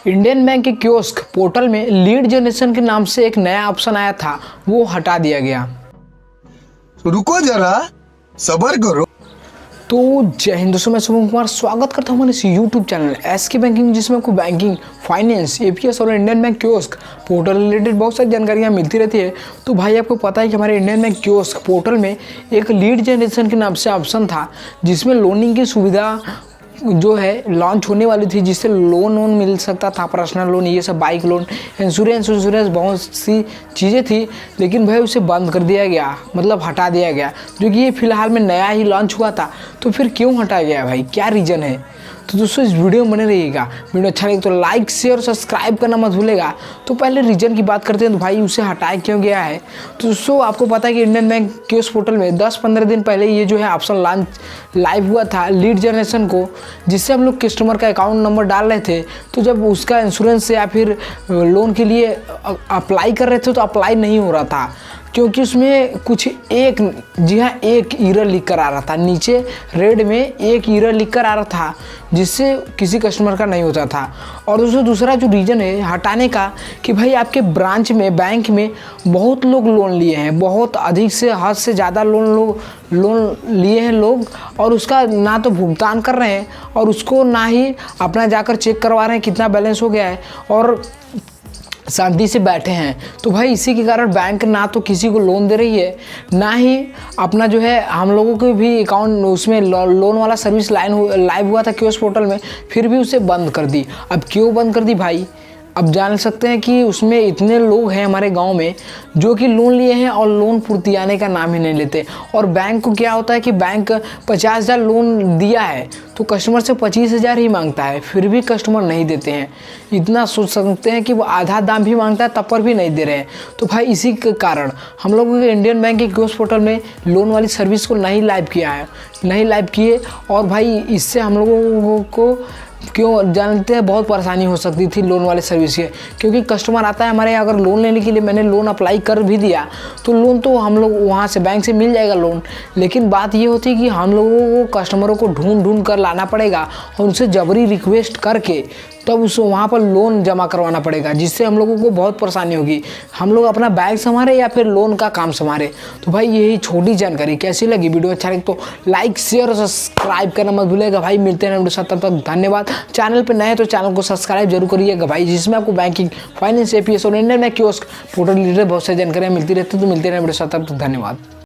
Indian bank के kiosk portal में lead generation के नाम से एक नया ऑप्शन आया था, वो हटा दिया गया। रुको जरा, सब्र करो। तो जय हिंद दोस्तों, मैं शुभम कुमार स्वागत करता हूँ हमारे इस यूट्यूब चैनल एसके बैंकिंग, जिसमें आपको बैंकिंग, फाइनेंस, एपीएस और Indian bank kiosk portal related बहुत सारी जानकारियाँ मिलती रहती है। तो भाई आपको पता है कि हमारे इंडियन बैंक कियोस्क पोर्टल में एक लीड जनरेशन के नाम से ऑप्शन था, जिसमें लोनिंग की सुविधा जो है लॉन्च होने वाली थी, जिससे लोन मिल सकता था, पर्सनल लोन, ये सब, बाइक लोन, इंश्योरेंस बहुत सी चीज़ें थी। लेकिन भाई उसे बंद कर दिया गया, मतलब हटा दिया गया, जो कि ये फिलहाल में नया ही लॉन्च हुआ था। तो फिर क्यों हटाया गया भाई, क्या रीज़न है? तो दोस्तों इस वीडियो में बने रहिएगा। वीडियो अच्छा लगे तो लाइक, शेयर, सब्सक्राइब करना मत भूलेगा। तो पहले रीजन की बात करते हैं, तो भाई उसे हटाया क्यों गया है। तो दोस्तों आपको पता है कि इंडियन बैंक कियोस्क पोर्टल में 10-15 दिन पहले ये जो है ऑप्शन लॉन्च लाइव हुआ था लीड जनरेशन को, जिससे हम लोग कस्टमर का अकाउंट नंबर डाल रहे थे। तो जब उसका इंश्योरेंस या फिर लोन के लिए अप्लाई कर रहे थे तो अप्लाई नहीं हो रहा था, क्योंकि उसमें कुछ एक एरर लिख कर आ रहा था, नीचे रेड में एक एरर लिख कर आ रहा था, जिससे किसी कस्टमर का नहीं होता था। और दूसरा जो रीज़न है हटाने का, कि भाई आपके ब्रांच में, बैंक में बहुत लोग लोन लिए हैं, बहुत अधिक से हद से ज़्यादा लोन लिए हैं लोग, और उसका ना तो भुगतान कर रहे हैं और उसको ना ही अपना जाकर चेक करवा रहे हैं कितना बैलेंस हो गया है, और शांति से बैठे हैं। तो भाई इसी के कारण बैंक ना तो किसी को लोन दे रही है, ना ही अपना जो है हम लोगों के भी अकाउंट उसमें लोन वाला सर्विस लाइव हुआ था कियोस्क पोर्टल में, फिर भी उसे बंद कर दी। अब क्यों बंद कर दी भाई? अब जान सकते हैं कि उसमें इतने लोग हैं हमारे गांव में जो कि लोन लिए हैं और लोन पूर्तियाने का नाम ही नहीं लेते। और बैंक को क्या होता है कि बैंक 50,000 लोन दिया है तो कस्टमर से 25,000 ही मांगता है, फिर भी कस्टमर नहीं देते हैं। इतना सोच सकते हैं कि वो आधा दाम भी मांगता है तब पर भी नहीं दे रहे हैं। तो भाई इसी के कारण हम लोगों के इंडियन बैंक के कियोस्क पोर्टल में लोन वाली सर्विस को नहीं लाइव किए। और भाई इससे हम लोगों को क्यों जानते हैं बहुत परेशानी हो सकती थी लोन वाले सर्विस के, क्योंकि कस्टमर आता है हमारे यहाँ, अगर लोन लेने के लिए मैंने लोन अप्लाई कर भी दिया तो लोन तो हम लोग वहाँ से बैंक से मिल जाएगा लोन, लेकिन बात ये होती है कि हम लोगों को कस्टमरों को ढूंढ कर लाना पड़ेगा और उनसे जबरी रिक्वेस्ट करके तब उस वहाँ पर लोन जमा करवाना पड़ेगा, जिससे हम लोगों को बहुत परेशानी होगी। हम लोग अपना बैंक संभाले या फिर लोन का काम संभाले। तो भाई यही छोटी जानकारी कैसी लगी, वीडियो अच्छा लगे तो लाइक, शेयर और सब्सक्राइब करना मत भूलिएगा भाई। मिलते हैं वीडियो, तब तक धन्यवाद। चैनल पर नए तो चैनल को सब्सक्राइब जरूर करिएगा भाई, जिसमें आपको बैंकिंग, फाइनेंस, एपीएस और Indian bank kiosk portal related बहुत सारी जानकारियाँ मिलती रहती है। तो मिलते हैं वीडियो, तब तक धन्यवाद।